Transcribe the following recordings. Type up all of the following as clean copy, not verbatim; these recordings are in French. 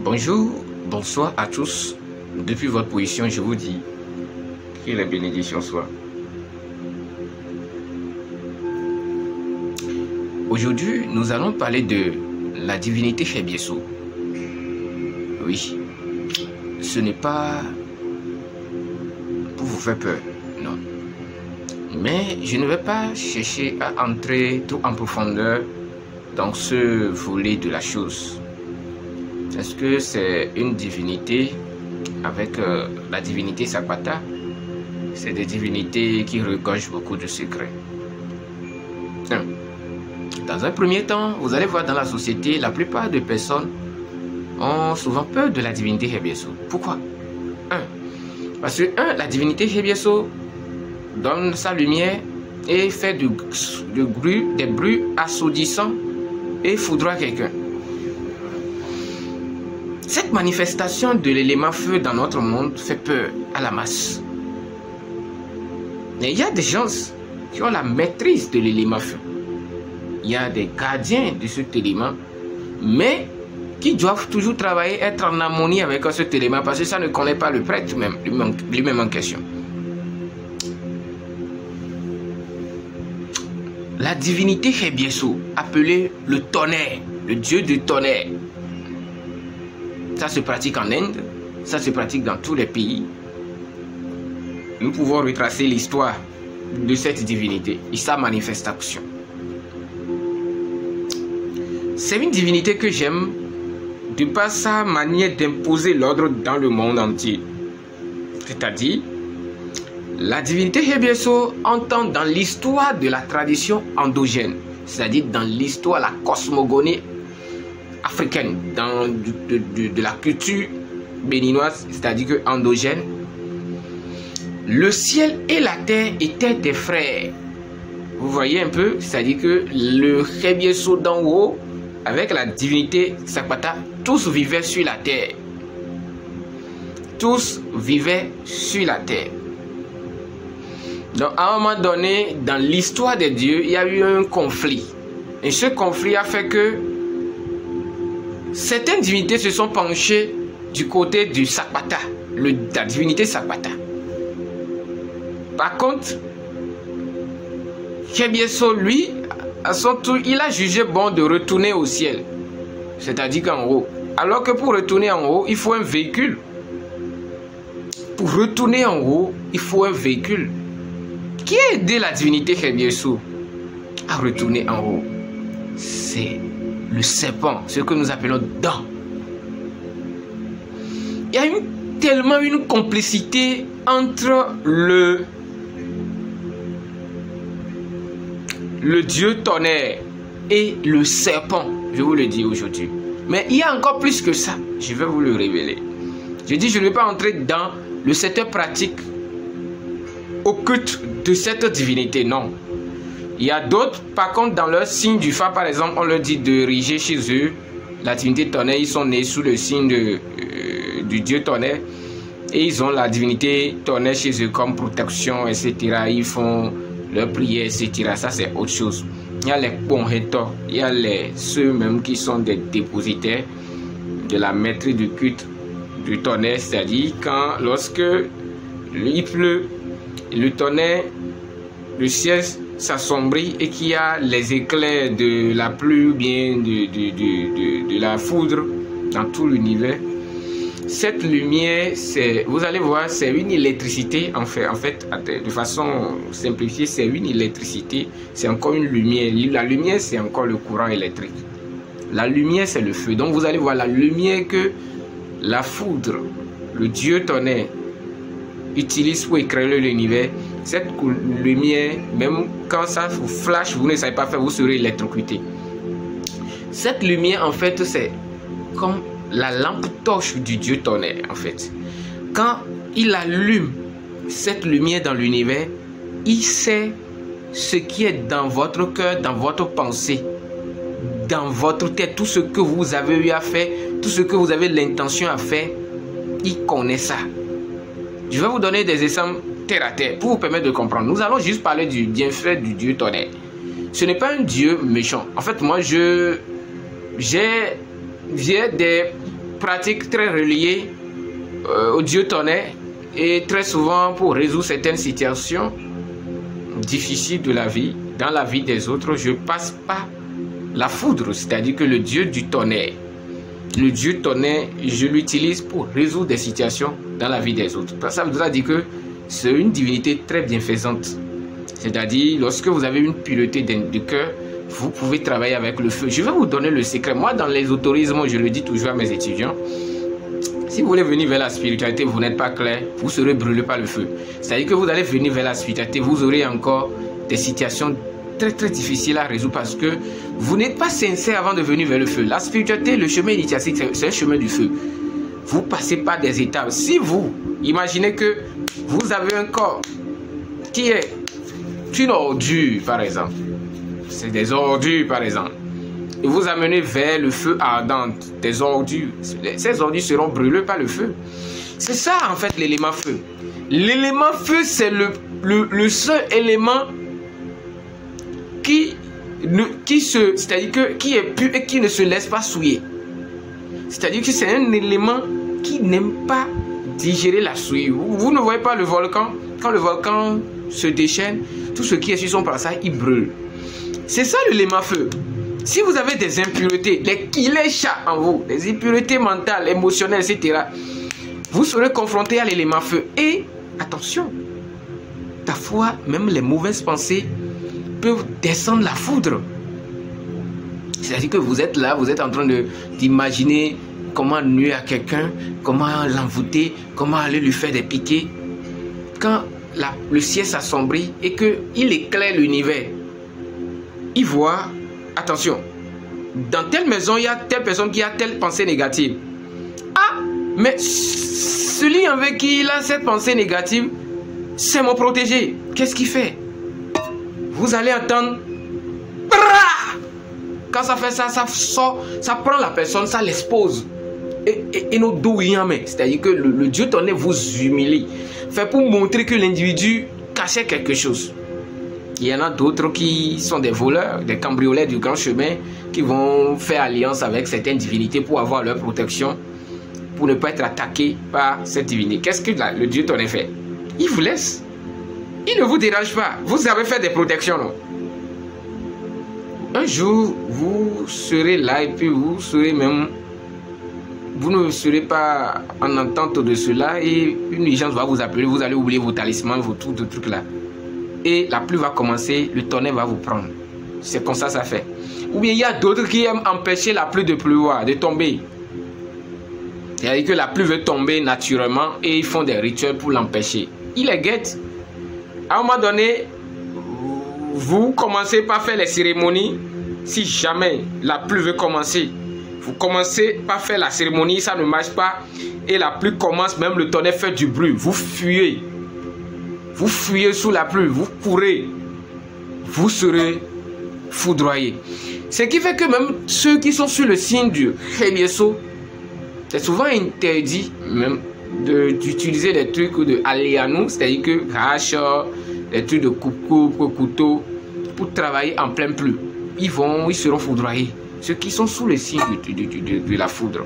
Bonjour, bonsoir à tous. Depuis votre position, je vous dis que la bénédiction soit. Aujourd'hui, nous allons parler de la divinité Hebieso. Oui, ce n'est pas pour vous faire peur, non. Mais je ne vais pas chercher à entrer trop en profondeur dans ce volet de la chose. Est-ce que c'est une divinité avec la divinité Sapata? C'est des divinités qui regorgent beaucoup de secrets. Dans un premier temps, vous allez voir dans la société, la plupart des personnes ont souvent peur de la divinité Hebieso. Pourquoi? Parce que la divinité Hebieso donne sa lumière et fait des bruits assourdissants et foudroie quelqu'un. Cette manifestation de l'élément feu dans notre monde fait peur à la masse. Mais il y a des gens qui ont la maîtrise de l'élément feu. Il y a des gardiens de cet élément, mais qui doivent toujours travailler, être en harmonie avec cet élément, parce que ça ne connaît pas le prêtre lui-même en question. La divinité Hebieso, appelée le tonnerre, le dieu du tonnerre. Ça se pratique en Inde, ça se pratique dans tous les pays. Nous pouvons retracer l'histoire de cette divinité et sa manifestation. C'est une divinité que j'aime de par sa manière d'imposer l'ordre dans le monde entier. C'est-à-dire, la divinité Hebieso entend dans l'histoire de la tradition endogène, c'est-à-dire dans l'histoire, la cosmogonie africaine, de la culture béninoise, c'est-à-dire que endogène, le ciel et la terre étaient des frères. Vous voyez un peu, c'est-à-dire que le Hebieso d'en haut, avec la divinité Sapata, tous vivaient sur la terre. Tous vivaient sur la terre. Donc, à un moment donné, dans l'histoire des dieux, il y a eu un conflit. Et ce conflit a fait que certaines divinités se sont penchées du côté du Sapata, la divinité Sapata. Par contre, Hebieso, lui, à son tour, il a jugé bon de retourner au ciel, c'est-à-dire qu'en haut. Alors que pour retourner en haut, il faut un véhicule. Pour retourner en haut, il faut un véhicule. Qui a aidé la divinité Hebieso à retourner en haut? C'est le serpent, ce que nous appelons dent. Il y a tellement une complicité entre le dieu tonnerre et le serpent, je vous le dis aujourd'hui. Mais il y a encore plus que ça, je vais vous le révéler. Je dis, je ne vais pas entrer dans le secteur pratique occulte de cette divinité, non. Il y a d'autres, par contre, dans leur signe du phare, par exemple, on leur dit de riger chez eux. La divinité tonnerre, ils sont nés sous le signe du dieu tonnerre. Et ils ont la divinité tonnerre chez eux comme protection, etc. Ils font leur prière, etc. Ça, c'est autre chose. Il y a les ponhetors, il y a ceux-mêmes qui sont des dépositaires de la maîtrise du culte du tonnerre. C'est-à-dire, lorsque il pleut, le tonnerre, le ciel s'assombrit et qu'il y a les éclairs de la pluie, bien de la foudre dans tout l'univers. Cette lumière, vous allez voir, c'est une électricité en fait, de façon simplifiée, c'est une électricité, c'est encore une lumière. La lumière, c'est encore le courant électrique. La lumière, c'est le feu. Donc vous allez voir la lumière que la foudre, le dieu tonnerre, utilise pour éclairer l'univers. Cette lumière, même quand ça vous flash, vous ne savez pas faire, vous serez électrocuté. Cette lumière, en fait, c'est comme la lampe torche du dieu tonnerre, en fait. Quand il allume cette lumière dans l'univers, il sait ce qui est dans votre cœur, dans votre pensée, dans votre tête, tout ce que vous avez eu à faire, tout ce que vous avez l'intention à faire, il connaît ça. Je vais vous donner des exemples terre à terre pour vous permettre de comprendre. Nous allons juste parler du bienfait du dieu tonnerre. Ce n'est pas un dieu méchant. En fait, moi, j'ai des pratique très reliée au dieu tonnerre et très souvent pour résoudre certaines situations difficiles de la vie, dans la vie des autres, je passe par la foudre, c'est-à-dire que le dieu du tonnerre. Le dieu tonnerre, je l'utilise pour résoudre des situations dans la vie des autres. Ça veut dire que c'est une divinité très bienfaisante. C'est-à-dire, lorsque vous avez une pureté de cœur, vous pouvez travailler avec le feu. Je vais vous donner le secret. Moi, dans les autorismes, je le dis toujours à mes étudiants, si vous voulez venir vers la spiritualité, vous n'êtes pas clair, vous serez brûlé par le feu. C'est-à-dire que vous allez venir vers la spiritualité, vous aurez encore des situations très très difficiles à résoudre parce que vous n'êtes pas sincère avant de venir vers le feu. La spiritualité, le chemin initiatique, c'est un chemin du feu. Vous passez par des étapes. Si vous imaginez que vous avez un corps qui est une ordure, par exemple, c'est des ordures, par exemple, et vous amenez vers le feu ardent, des ordures, ces ordures seront brûlées par le feu. C'est ça, en fait, l'élément feu. L'élément feu, c'est le seul élément qui est pur et qui ne se laisse pas souiller. C'est-à-dire que c'est un élément qui n'aime pas digérer la souillure. Vous ne voyez pas le volcan, quand le volcan se déchaîne, tout ce qui est sur son passage, il brûle. C'est ça l'élément feu. Si vous avez des impuretés, des kileshas en vous, des impuretés mentales, émotionnelles, etc., vous serez confronté à l'élément feu. Et attention, parfois même les mauvaises pensées peuvent descendre la foudre. C'est-à-dire que vous êtes là, vous êtes en train d'imaginer comment nuire à quelqu'un, comment l'envoûter, comment aller lui faire des piquets. Quand le ciel s'assombrit et qu'il éclaire l'univers, il voit, attention, dans telle maison, il y a telle personne qui a telle pensée négative. Ah, mais celui avec qui il a cette pensée négative, c'est mon protégé. Qu'est-ce qu'il fait? Vous allez entendre... Quand ça fait ça, ça sort, ça prend la personne, ça l'expose. Et nos douillants, c'est-à-dire que le dieu tonnerre vous humilie. Fait pour montrer que l'individu cachait quelque chose. Il y en a d'autres qui sont des voleurs, des cambrioleurs du grand chemin, qui vont faire alliance avec certaines divinités pour avoir leur protection, pour ne pas être attaqués par cette divinité. Qu'est-ce que le dieu tonnerre fait? Il vous laisse. Il ne vous dérange pas. Vous avez fait des protections, non? Un jour, vous serez là et puis vous serez même... Vous ne serez pas en entente de cela et une urgence va vous appeler, vous allez oublier vos talismans, vos trucs là. Et la pluie va commencer, le tonnerre va vous prendre. C'est comme ça fait. Ou bien il y a d'autres qui aiment empêcher la pluie de pleuvoir, de tomber. C'est-à-dire que la pluie veut tomber naturellement et ils font des rituels pour l'empêcher. Ils les guettent. À un moment donné, vous commencez par faire les cérémonies. Si jamais la pluie veut commencer, vous commencez par faire la cérémonie, ça ne marche pas. Et la pluie commence, même le tonnerre fait du bruit. Vous fuyez. Vous fuyez sous la pluie, vous courez. Vous serez foudroyé. Ce qui fait que même ceux qui sont sur le signe du Helieso, c'est souvent interdit même d'utiliser des trucs de Alianou, c'est-à-dire que hache, des trucs de coupe-coupe, couteau, pour travailler en pleine pluie. Ils seront foudroyés. Ceux qui sont sous le signe de la foudre.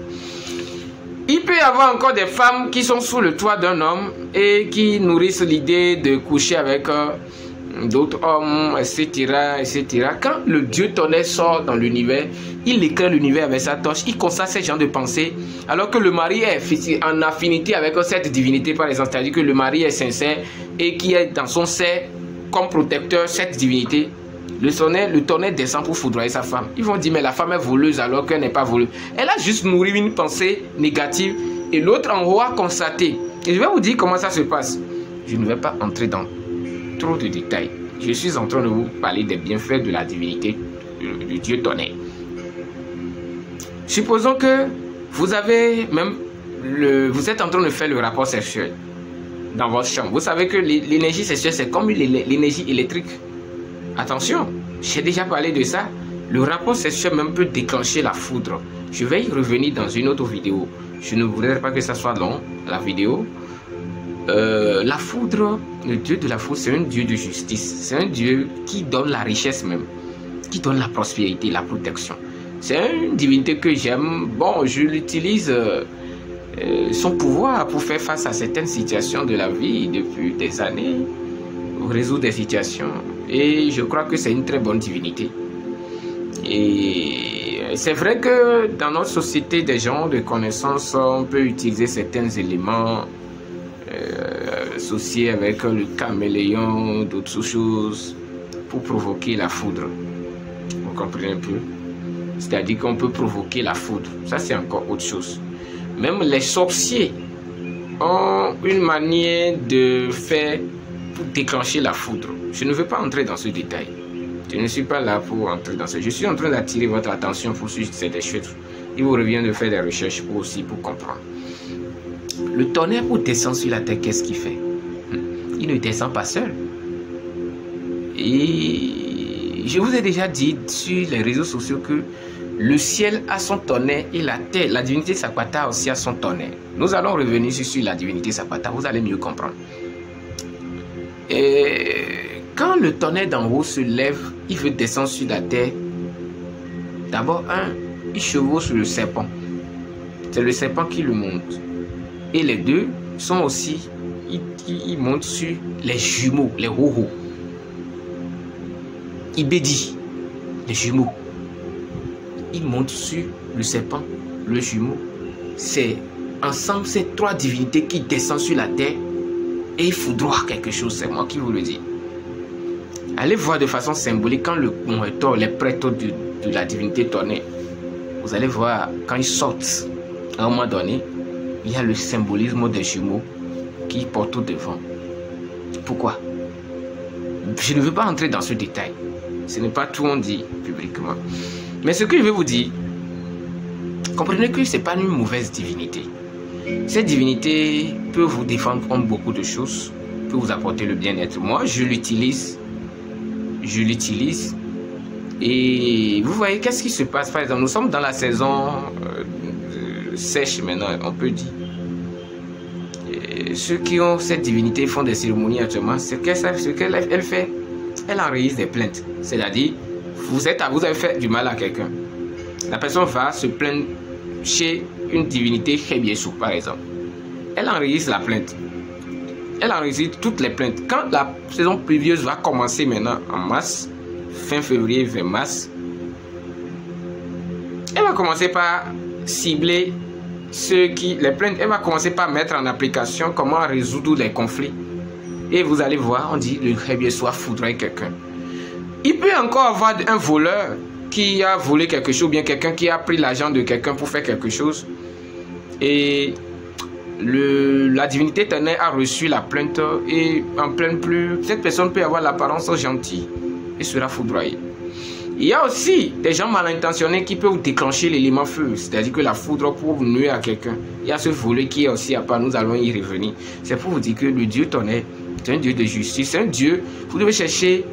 Il peut y avoir encore des femmes qui sont sous le toit d'un homme et qui nourrissent l'idée de coucher avec d'autres hommes, etc., etc. Quand le dieu tonnerre sort dans l'univers, il éclaire l'univers avec sa torche, il constate ces genres de pensées, alors que le mari est en affinité avec cette divinité, par exemple, c'est-à-dire que le mari est sincère et qui est dans son ser comme protecteur cette divinité. Le tonnerre descend pour foudroyer sa femme. Ils vont dire, mais la femme est voleuse alors qu'elle n'est pas voleuse. Elle a juste nourri une pensée négative et l'autre en haut a constaté. Et je vais vous dire comment ça se passe. Je ne vais pas entrer dans trop de détails. Je suis en train de vous parler des bienfaits de la divinité du dieu tonnerre. Supposons que vous avez même vous êtes en train de faire le rapport sexuel dans votre chambre. Vous savez que l'énergie sexuelle, c'est comme l'énergie électrique. Attention, j'ai déjà parlé de ça. Le rapport sexuel même peut déclencher la foudre. Je vais y revenir dans une autre vidéo. Je ne voudrais pas que ça soit long, la vidéo. La foudre, le dieu de la foudre, c'est un dieu de justice. C'est un dieu qui donne la richesse même, qui donne la prospérité, la protection. C'est une divinité que j'aime. Bon, je l'utilise son pouvoir pour faire face à certaines situations de la vie depuis des années, pour résoudre des situations. Et je crois que c'est une très bonne divinité. Et c'est vrai que dans notre société, des gens de connaissance, on peut utiliser certains éléments associés avec le caméléon, d'autres choses, pour provoquer la foudre. Vous comprenez un peu? C'est-à-dire qu'on peut provoquer la foudre. Ça, c'est encore autre chose. Même les sorciers ont une manière de faire pour déclencher la foudre. Je ne veux pas entrer dans ce détail. Je ne suis pas là pour entrer dans ce. Je suis en train d'attirer votre attention pour ces choses. Il vous revient de faire des recherches pour comprendre. Le tonnerre, pour descendre sur la terre, qu'est-ce qu'il fait? Il ne descend pas seul. Et je vous ai déjà dit sur les réseaux sociaux que le ciel a son tonnerre et la terre, la divinité Sakwata aussi a son tonnerre. Nous allons revenir sur la divinité Sakwata, vous allez mieux comprendre. Et quand le tonnerre d'en haut se lève, il veut descendre sur la terre. D'abord, il chevauche le serpent. C'est le serpent qui le monte. Et les deux sont aussi, ils montent sur les jumeaux, les hoho. Il bédit les jumeaux. Il monte sur le serpent, le jumeau. C'est ensemble ces trois divinités qui descendent sur la terre et il foudroie quelque chose. C'est moi qui vous le dis. Allez voir de façon symbolique quand le moëtor, les prêtres de la divinité tonnerre, vous allez voir quand ils sortent, à un moment donné, il y a le symbolisme des jumeaux qui portent au devant. Pourquoi? Je ne veux pas entrer dans ce détail. Ce n'est pas tout on dit publiquement. Mais ce que je veux vous dire, comprenez que ce n'est pas une mauvaise divinité. Cette divinité peut vous défendre contre beaucoup de choses, peut vous apporter le bien-être. Moi, je l'utilise. Et vous voyez, qu'est-ce qui se passe? Par exemple, nous sommes dans la saison sèche maintenant, on peut dire. Et ceux qui ont cette divinité font des cérémonies actuellement. Ce qu'elle fait, elle enregistre des plaintes. C'est-à-dire, vous avez fait du mal à quelqu'un. La personne va se plaindre chez une divinité Khebiesu, par exemple. Elle enregistre la plainte. Elle enregistre toutes les plaintes. Quand la saison pluvieuse va commencer maintenant en mars, fin février vers mars, elle va commencer par cibler les plaintes. Elle va commencer par mettre en application comment résoudre les conflits. Et vous allez voir, on dit le Khebiesu a foudroyé quelqu'un. Il peut encore avoir un voleur qui a volé quelque chose, ou bien quelqu'un qui a pris l'argent de quelqu'un pour faire quelque chose. Et la divinité tonnerre a reçu la plainte et en pleine pluie, cette personne peut avoir l'apparence gentille et sera foudroyée. Il y a aussi des gens mal intentionnés qui peuvent déclencher l'élément feu, c'est-à-dire que la foudre pour nuire à quelqu'un. Il y a ce volet qui est aussi à part, nous allons y revenir. C'est pour vous dire que le Dieu tonnerre, c'est un Dieu de justice, c'est un Dieu, vous devez chercher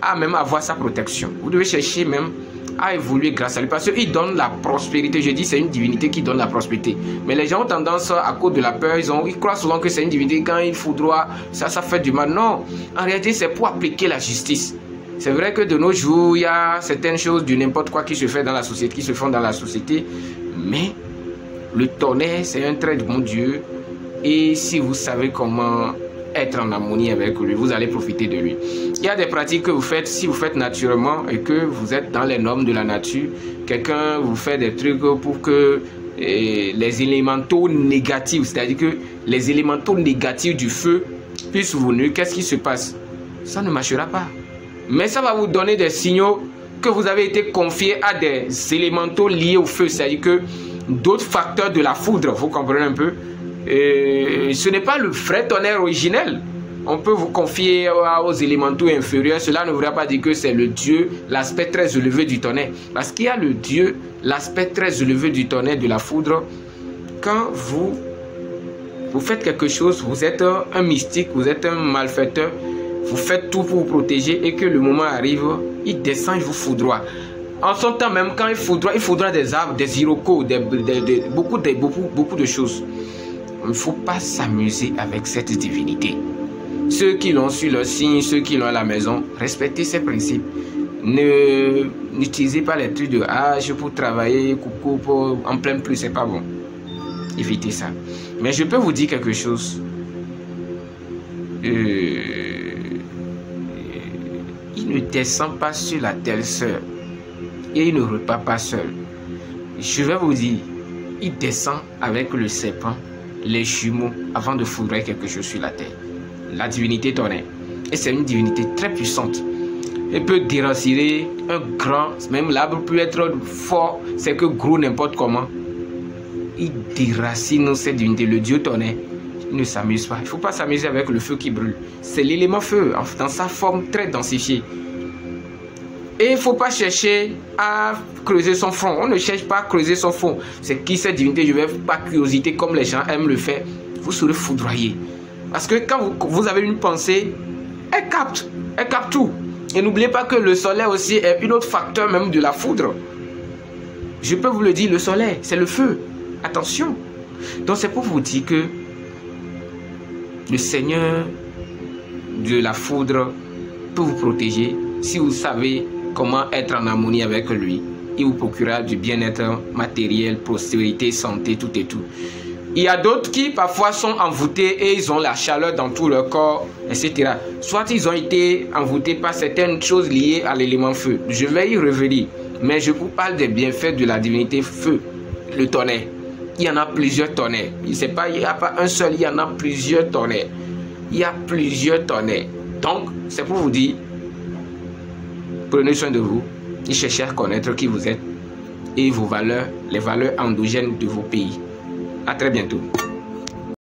à même avoir sa protection. Vous devez chercher même à évoluer grâce à lui. Parce qu'il donne la prospérité. Je dis c'est une divinité qui donne la prospérité. Mais les gens ont tendance, à cause de la peur, ils croient souvent que c'est une divinité. Quand il foudroie, ça fait du mal. Non, en réalité, c'est pour appliquer la justice. C'est vrai que de nos jours, il y a certaines choses du n'importe quoi qui se fait dans la société, qui se font dans la société. Mais le tonnerre, c'est un très bon Dieu. Et si vous savez comment être en harmonie avec lui, vous allez profiter de lui. Il y a des pratiques que vous faites, si vous faites naturellement et que vous êtes dans les normes de la nature, quelqu'un vous fait des trucs pour que les élémentaux négatifs, c'est-à-dire que les élémentaux négatifs du feu puissent vous nuire, qu'est-ce qui se passe? Ça ne marchera pas. Mais ça va vous donner des signaux que vous avez été confié à des élémentaux liés au feu, c'est-à-dire que d'autres facteurs de la foudre, vous comprenez un peu? Ce n'est pas le vrai tonnerre originel. On peut vous confier aux élémentaux inférieurs. Cela ne voudra pas dire que c'est le Dieu, l'aspect très élevé du tonnerre. Parce qu'il y a le Dieu, l'aspect très élevé du tonnerre, de la foudre. Quand vous faites quelque chose, vous êtes un mystique, vous êtes un malfaiteur, vous faites tout pour vous protéger et que le moment arrive, il descend, il vous foudroie. En son temps même, quand il foudroie des arbres, des irocos, beaucoup de choses. Il ne faut pas s'amuser avec cette divinité. Ceux qui l'ont sur leur signe, ceux qui l'ont à la maison, respectez ces principes. N'utilisez pas les trucs de hache pour travailler, coucou, en plein plus, c'est pas bon. Évitez ça. Mais je peux vous dire quelque chose. Il ne descend pas sur la terre seul. Et il ne repart pas seul. Je vais vous dire, il descend avec le serpent, les jumeaux, avant de foudroyer quelque chose sur la terre. La divinité tonnerre. Et c'est une divinité très puissante. Elle peut déraciner un grand, même l'arbre peut être fort, c'est que gros n'importe comment. Il déracine cette divinité, le dieu tonnerre. Il ne s'amuse pas. Il ne faut pas s'amuser avec le feu qui brûle. C'est l'élément feu, dans sa forme très densifiée. Et il ne faut pas chercher à creuser son front. On ne cherche pas à creuser son front. C'est qui cette divinité? Je vais pas curiosité comme les gens aiment le faire. Vous serez foudroyé. Parce que quand vous avez une pensée, elle capte tout. Et n'oubliez pas que le soleil aussi est un autre facteur même de la foudre. Je peux vous le dire, le soleil, c'est le feu. Attention. Donc c'est pour vous dire que le Seigneur de la foudre peut vous protéger si vous savez comment être en harmonie avec lui. Il vous procurera du bien-être matériel, prospérité, santé, tout et tout. Il y a d'autres qui parfois sont envoûtés et ils ont la chaleur dans tout leur corps, etc. Soit ils ont été envoûtés par certaines choses liées à l'élément feu. Je vais y revenir. Mais je vous parle des bienfaits de la divinité feu, le tonnerre. Il y en a plusieurs tonnerres. Il n'y a pas un seul, il y en a plusieurs tonnerres. Il y a plusieurs tonnerres. Donc, c'est pour vous dire, prenez soin de vous et cherchez à connaître qui vous êtes et vos valeurs, les valeurs endogènes de vos pays. À très bientôt.